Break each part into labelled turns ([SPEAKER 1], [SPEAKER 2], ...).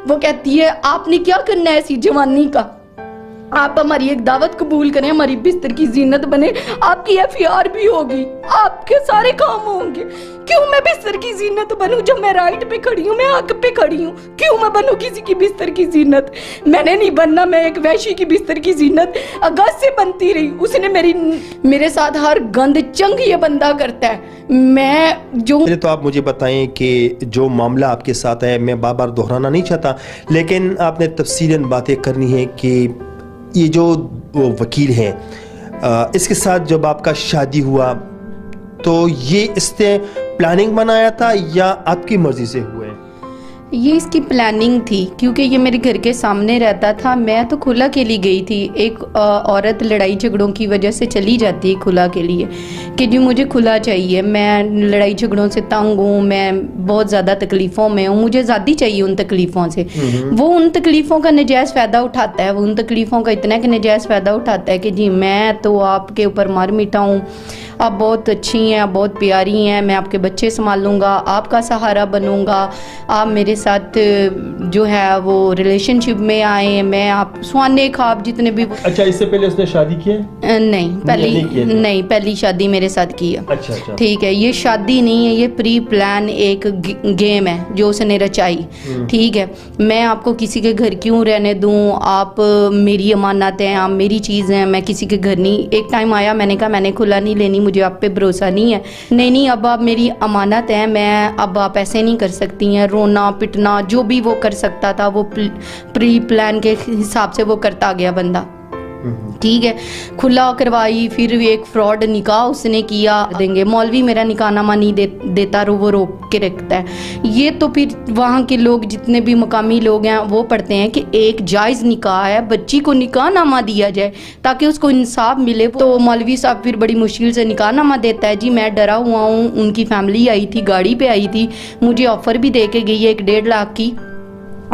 [SPEAKER 1] वो कहती है आपने क्या करना है ऐसी जवानी का, आप हमारी एक दावत कबूल करें, हमारी बिस्तर की जीनत बने, आपकी एफआईआर भी होगी, आपके सारे काम होंगे। क्यों मैं बिस्तर की जीनत बनूं? जब मैं राइट पे खड़ी हूँ, मैं हक पे खड़ी हूँ, क्यों मैं बनूं किसी की बिस्तर की जीनत? मैंने नहीं बनना, मैं एक वैशी की बिस्तर की जीनत अगस्त से बनती रही। उसने मेरे साथ हर गंद चंग ये बंदा करता है। मैं जो
[SPEAKER 2] पहले तो आप मुझे बताएं कि जो मामला आपके साथ है, मैं बार बार दोहराना नहीं चाहता, लेकिन आपने तफसीलन बातें करनी है कि ये जो वकील हैं, इसके साथ जब आपका शादी हुआ तो ये इसने प्लानिंग बनाया था या आपकी मर्जी से हुआ है?
[SPEAKER 1] ये इसकी प्लानिंग थी, क्योंकि ये मेरे घर के सामने रहता था। मैं तो खुला के लिए गई थी। एक औरत लड़ाई झगड़ों की वजह से चली जाती है खुला के लिए कि जी मुझे खुला चाहिए, मैं लड़ाई झगड़ों से तंग हूँ, मैं बहुत ज़्यादा तकलीफ़ों में हूँ, मुझे ज़्यादा चाहिए उन तकलीफ़ों से। वो उन तकलीफ़ों का नजायज़ फ़ायदा उठाता है, वो उन तकलीफ़ों का इतना कि नजायज़ फ़ायदा उठाता है कि जी मैं तो आपके ऊपर मार मिटा हूँ, आप बहुत अच्छी हैं, आप बहुत प्यारी हैं, मैं आपके बच्चे संभालूंगा, आपका सहारा बनूंगा, आप मेरे साथ जो है वो रिलेशनशिप में आए, मैं आप सुहाने ख्वाब जितने भी।
[SPEAKER 2] अच्छा, इससे पहले उसने शादी की है?
[SPEAKER 1] नहीं, पहली शादी मेरे साथ की है।
[SPEAKER 2] अच्छा।
[SPEAKER 1] ठीक है, ये शादी नहीं है, ये प्री प्लान एक गेम है जो उसने रचाई। ठीक है, मैं आपको किसी के घर क्यों रहने दूं? आप मेरी अमानत हैं, आप मेरी चीज़ हैं, मैं किसी के घर नहीं। एक टाइम आया, मैंने कहा मैंने खुला नहीं लेनी, मुझे आप पे भरोसा नहीं है। नहीं, अब आप मेरी अमानत है, मैं अब आप ऐसे नहीं कर सकती हैं। रोना पिटना जो भी वो कर सकता था वो प्री प्लान के हिसाब से वो करता गया बंदा। ठीक है, खुला करवाई, फिर एक फ्रॉड निकाह उसने किया देंगे। मौलवी मेरा निकाहनामा नहीं देता, वो रोक के रखता है। ये तो फिर वहाँ के लोग जितने भी मकामी लोग हैं वो पढ़ते हैं कि एक जायज़ निकाह है, बच्ची को निकाहनामा दिया जाए ताकि उसको इंसाफ मिले। तो मौलवी साहब फिर बड़ी मुश्किल से निकाहनामा देता है। जी मैं डरा हुआ हूँ, उनकी फैमिली आई थी, गाड़ी पे आई थी, मुझे ऑफ़र भी दे के गई है 1-1.5 लाख की,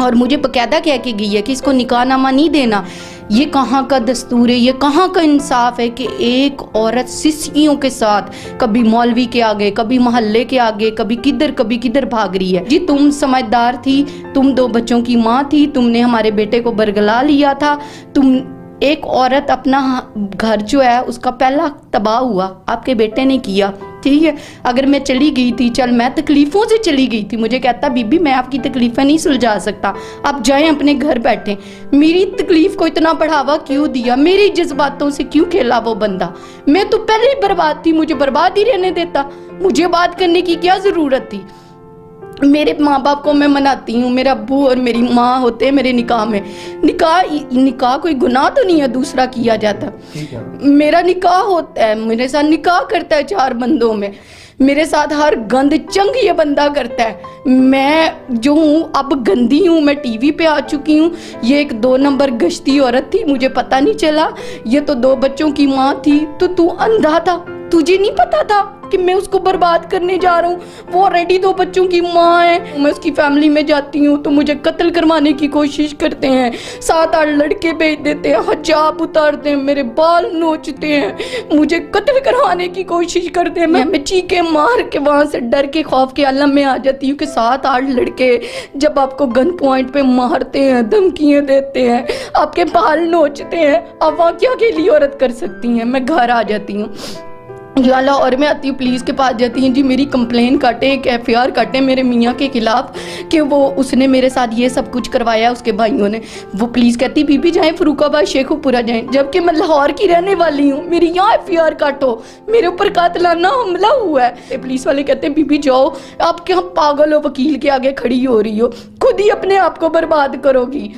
[SPEAKER 1] और मुझे बकायदा कह के गई है कि इसको निकाहनामा नहीं देना। ये कहाँ का दस्तूर है, ये कहाँ का इंसाफ है कि एक औरत सिस्कियों के साथ कभी मौलवी के आगे, कभी मोहल्ले के आगे, कभी किधर भाग रही है। जी तुम समझदार थी, तुम 2 बच्चों की माँ थी, तुमने हमारे बेटे को बरगला लिया था। तुम एक औरत अपना घर जो है उसका पहला तबाह हुआ आपके बेटे ने किया। ठीक है, अगर मैं चली गई थी, चल मैं तकलीफ़ों से चली गई थी, मुझे कहता बीबी मैं आपकी तकलीफ़ें नहीं सुलझा सकता, आप जाएं अपने घर बैठें। मेरी तकलीफ़ को इतना बढ़ावा क्यों दिया? मेरी जज्बातों से क्यों खेला वो बंदा? मैं तो पहले ही बर्बाद थी, मुझे बर्बाद ही रहने देता, मुझे बात करने की क्या ज़रूरत थी? मेरे माँ बाप को मैं मनाती हूँ, मेरा अब्बू और मेरी माँ होते हैं मेरे निकाह में। निकाह कोई गुनाह तो नहीं है दूसरा किया जाता। मेरा निकाह होता है, मेरे साथ निकाह करता है 4 बंदों में, मेरे साथ हर गंद चंग ये बंदा करता है। मैं जो हूँ अब गंदी हूँ, मैं टीवी पे आ चुकी हूँ। ये एक 2 नंबर गश्ती औरत थी, मुझे पता नहीं चला। ये तो 2 बच्चों की माँ थी, तो तू अंधा था, तुझे नहीं पता था कि मैं उसको बर्बाद करने जा रहा हूँ? वो ऑलरेडी 2 बच्चों की माँ है। मैं उसकी फैमिली में जाती हूँ तो मुझे कत्ल करवाने की कोशिश करते हैं, 7-8 लड़के भेज देते हैं, हिजाब उतारते हैं, मेरे बाल नोचते हैं, मुझे कत्ल करवाने की कोशिश करते हैं। मैं चीखे मार के वहाँ से डर के खौफ के आलम में आ जाती हूँ कि 7-8 लड़के जब आपको गन पॉइंट पे मारते हैं, धमकियाँ देते हैं, आपके बाल नोचते हैं, आप वहाँ क्या अकेली औरत कर सकती हैं? मैं घर आ जाती हूँ, याला और मैं आती हूँ, पुलिस के पास जाती हैं, जी मेरी कंप्लेन काटे, एक एफआईआर काटे मेरे मियाँ के खिलाफ कि वो उसने मेरे साथ ये सब कुछ करवाया उसके भाइयों ने। वो पुलिस कहती बीबी जाएं फरूखाबाद शेखुपुरा जाएं, जबकि मैं लाहौर की रहने वाली हूँ, मेरी यहाँ एफआईआर काटो, मेरे ऊपर कातलाना हमला हुआ है। पुलिस वाले कहते हैं बीबी जाओ, आप क्या पागल हो, वकील के आगे खड़ी हो रही हो, खुद ही अपने आप को बर्बाद करोगी।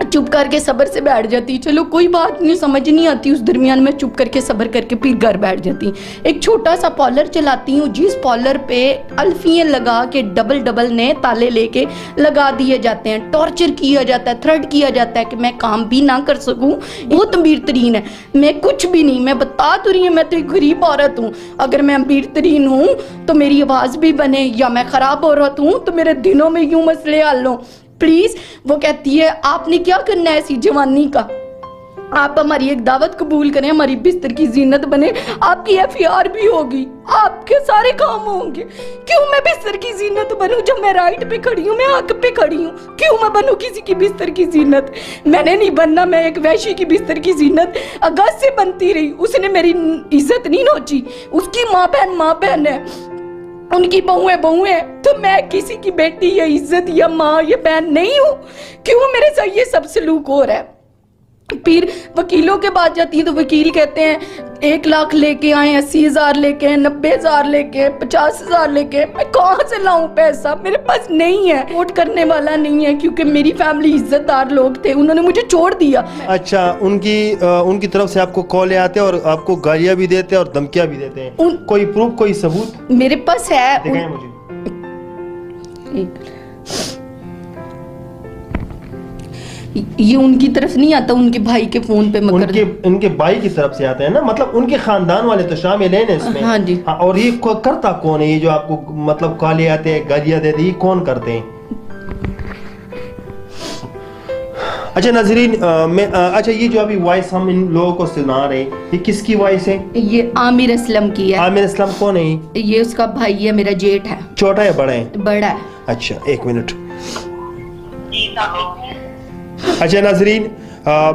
[SPEAKER 1] चुप करके सब्र से बैठ जाती, चलो कोई बात नहीं, समझ नहीं आती उस दरमियान में चुप करके सब्र करके फिर घर बैठ जाती। एक छोटा सा पॉलर चलाती हूँ, जिस पॉलर पे अल्फियाँ लगा के डबल नए ताले लेके लगा दिए जाते हैं, टॉर्चर किया जाता है, थ्रेट किया जाता है कि मैं काम भी ना कर सकूँ। वो अमीर तरीन है, मैं कुछ भी नहीं, मैं बता तो रही हूँ मैं तो एक गरीब औरत हूँ। अगर मैं अमीर तरीन हूँ तो मेरी आवाज़ भी बने, या मैं ख़राब औरत हूँ तो मेरे दिनों में यूँ मसले हल लो प्लीज़। वो कहती है आपने क्या करना है ऐसी जवानी का, आप हमारी एक दावत कबूल करें, हमारी बिस्तर की जीनत बने, आपकी FIR भी होगी, आपके सारे काम होंगे। क्यों मैं बिस्तर की जीनत बनूं? जब मैं राइट पे खड़ी हूँ, मैं हक पे खड़ी हूँ, क्यों मैं बनूं किसी की बिस्तर की जीनत? मैंने नहीं बनना। मैं एक वैशी की बिस्तर की जीनत अगस्त से बनती रही, उसने मेरी इज्जत नहीं नोची। उसकी माँ बहन है, उनकी बहुएं है, तो मैं किसी की बेटी या इज्जत या माँ या बहन नहीं हूँ? क्यों मेरे साथ ये सब सलूक हो रहा है? फिर वकीलों के पास जाती है तो वकील कहते हैं 1 लाख लेके आए, 80,000 लेके आए, 90,000 लेके आए, 50,000 लेके आए। मैं कहाँ से लाऊं पैसा? मेरे पास नहीं है, वोट करने वाला नहीं है, क्योंकि मेरी फैमिली इज्जतदार लोग थे, उन्होंने मुझे छोड़ दिया।
[SPEAKER 2] अच्छा, उनकी तरफ से आपको कॉल आते हैं और आपको गालियां भी देते हैं और धमकियां भी देते हैं? कोई प्रूफ, कोई सबूत
[SPEAKER 1] मेरे पास है?
[SPEAKER 2] दिखाएं मुझे।
[SPEAKER 1] ये उनकी तरफ नहीं आता, उनके भाई के फोन पे
[SPEAKER 2] उनके भाई की तरफ से आते हैं ना, मतलब उनके खानदान वाले तो शामिल हैं इसमें।
[SPEAKER 1] हाँ जी।
[SPEAKER 2] हाँ, और ये करता कौन है? ये जो आपको मतलब काले आते हैं, गालियां देते हैं, ये कौन करते हैं? अच्छा नाजरीन, अच्छा ये जो अभी वॉइस हम इन लोगों को सुना रहे हैं, ये किसकी वॉइस है?
[SPEAKER 1] ये आमिर असलम की है।
[SPEAKER 2] आमिर असलम कौन है?
[SPEAKER 1] ये उसका भाई है, मेरा जेठ है।
[SPEAKER 2] छोटा है बड़ा है?
[SPEAKER 1] बड़ा है।
[SPEAKER 2] अच्छा, 1 मिनट। अच्छा नाजरीन,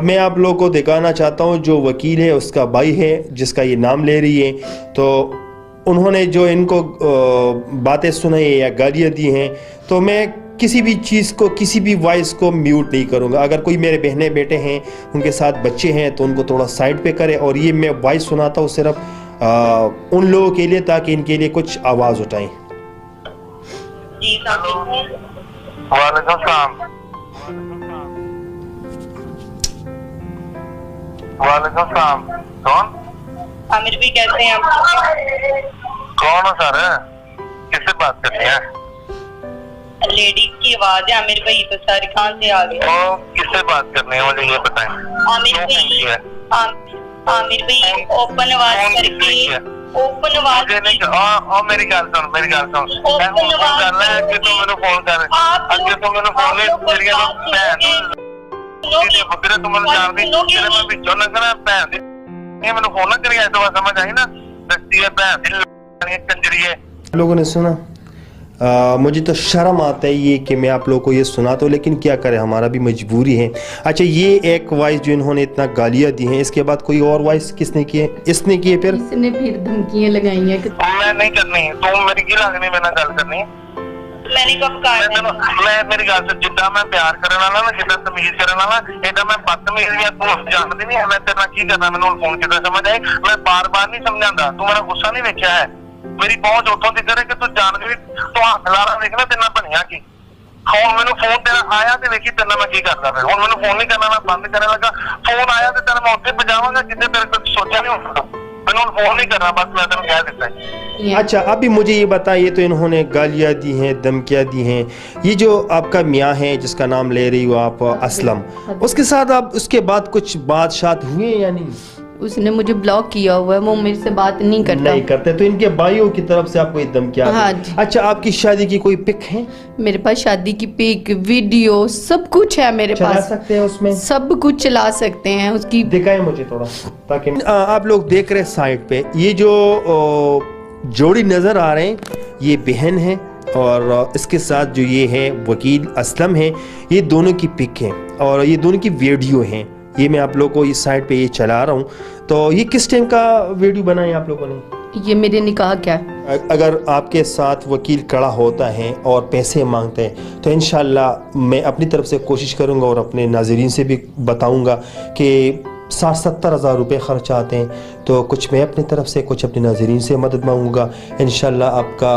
[SPEAKER 2] मैं आप लोगों को दिखाना चाहता हूँ, जो वकील है उसका भाई है जिसका ये नाम ले रही है, तो उन्होंने जो इनको बातें सुनाई या गालियाँ दी हैं, तो मैं किसी भी चीज़ को, किसी भी वॉइस को म्यूट नहीं करूँगा। अगर कोई मेरे बहनें बेटे हैं, उनके साथ बच्चे हैं, तो उनको थोड़ा साइड पे करें। और ये मैं वॉइस सुनाता हूँ सिर्फ उन लोगों के लिए, ताकि इनके लिए कुछ आवाज़ उठाएं।
[SPEAKER 3] वालेकुम सलाम। कौन?
[SPEAKER 4] आमिर भी कहते हैं आप?
[SPEAKER 3] कौन हो सर? किससे बात करनी है?
[SPEAKER 4] लेडीज की आवाज है। आमिर भाई तो सारी कहाँ से आ गए?
[SPEAKER 3] तो किससे बात करनी है मुझे ये बताएं।
[SPEAKER 4] आमिर भाई ओपन आवाज करके, ओपन आवाज
[SPEAKER 3] मेरी गल सुन, मेरी गल सुन। फोन कर ले, अगे तो मैंने फोन कर, अगे तो मैंने फोन ले, तेरी भैन बकरे तुम जानती, तेरे मैं पिछों लंघना भैन दी, ये मैंने फोन ना करिए, तो समझ आई ना? दस्ती है भैन दी कंजरी है।
[SPEAKER 2] लोगों ने सुना, मुझे तो शर्म आता है ये कि मैं आप लोगों को ये सुनाता हूँ, लेकिन क्या करें, हमारा भी मजबूरी है। अच्छा, ये एक वॉइस जो इन्होंने इतना गालियाँ दी हैं, इसके बाद कोई और वॉइस किसने की है? इसने की है? फिर
[SPEAKER 1] इसने फिर धमकियां लगाई हैं कि
[SPEAKER 3] मैं नहीं करनी, तुम मेरी की लगनी, मेरे गल करनी।
[SPEAKER 4] मैंने कब कहा?
[SPEAKER 3] मैं मेरी गल से जिद्दां मैं प्यार करने वाला ना, जिद्दां तमीज करने वाला, एदा मैं बदतमीज या तू जानती नहीं है मैं तेरे नाल की करना, मैंने फोन किया समझ आई? मैं बार-बार नहीं समझांदा, तू मेरा गुस्सा नहीं देखिया है, मेरी पहुंच उतों दी करे कि तू जान के तू हाथ लारा देखना तेना बनिया की। हुण मैनू फोन तेरा आया ते देखी तेना मैं की करदा, फिर हुण मैनू फोन नहीं करना, मैं बंद करने लगा। फोन आया ते तेरा मैं उत्थे पजावांगा जिद्दे तेरे को सोचा नहीं होता। मैंने फोन नहीं करना, बस मैं तेन कह दिता है।
[SPEAKER 2] अच्छा, अभी मुझे ये बताइए, तो इन्होंने गालियाँ दी हैं, धमकियाँ दी हैं, ये जो आपका मियाँ है जिसका नाम ले रही हो आप, असलम, उसके साथ आप उसके बाद कुछ बात शात हुए या नहीं?
[SPEAKER 1] उसने मुझे ब्लॉक किया हुआ है, वो मेरे से बात नहीं करते।
[SPEAKER 2] तो इनके भाइयों की तरफ से आपको एकदम क्या?
[SPEAKER 1] हाँ।
[SPEAKER 2] अच्छा, आपकी शादी की कोई पिक है?
[SPEAKER 1] मेरे पास शादी की पिक, वीडियो, सब कुछ है मेरे
[SPEAKER 2] चला
[SPEAKER 1] पास।
[SPEAKER 2] सकते हैं उसमें?
[SPEAKER 1] सब कुछ चला सकते हैं उसकी।
[SPEAKER 2] दिखाएं मुझे थोड़ा, ताकि आप लोग देख रहे हैं साइड पे ये जो जोड़ी नजर आ रहे हैं, ये बहन है और इसके साथ जो ये है वकील असलम है, ये दोनों की पिक है और ये दोनों की वीडियो है। ये मैं आप लोगों को इस साइड पे ये चला रहा हूँ। तो ये किस टाइम का वीडियो बनाया आप लोगों ने?
[SPEAKER 1] ये मेरे निकाह क्या?
[SPEAKER 2] अगर आपके साथ वकील खड़ा होता है और पैसे मांगते हैं, तो इंशाल्लाह मैं अपनी तरफ से कोशिश करूँगा और अपने नाज़रीन से भी बताऊँगा कि 60-70 हज़ार रुपये खर्च आते हैं, तो कुछ मैं अपनी तरफ से, कुछ अपने नाज़रीन से मदद मांगूंगा। इंशाल्लाह आपका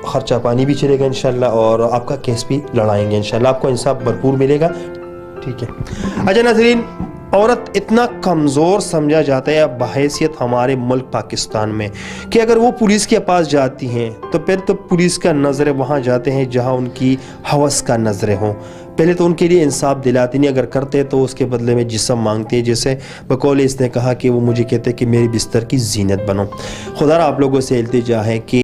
[SPEAKER 2] ख़र्चा पानी भी चलेगा इंशाल्लाह, और आपका केस भी लड़ाएंगे इंशाल्लाह, आपको इंसाफ भरपूर मिलेगा। ठीक है। अच्छा नाज़रीन, औरत इतना कमज़ोर समझा जाता है बहैसियत हमारे मुल्क पाकिस्तान में कि अगर वो पुलिस के पास जाती हैं तो फिर तो पुलिस का नज़रे वहाँ जाते हैं जहाँ उनकी हवस का नज़रे हों। पहले तो उनके लिए इंसाफ दिलाती नहीं, अगर करते तो उसके बदले में जिस्म मांगते हैं। जैसे बकौल इसने कहा कि वो मुझे कहते कि मेरी बिस्तर की जीनत बनो। खुदा आप लोगों से इल्तिजा है कि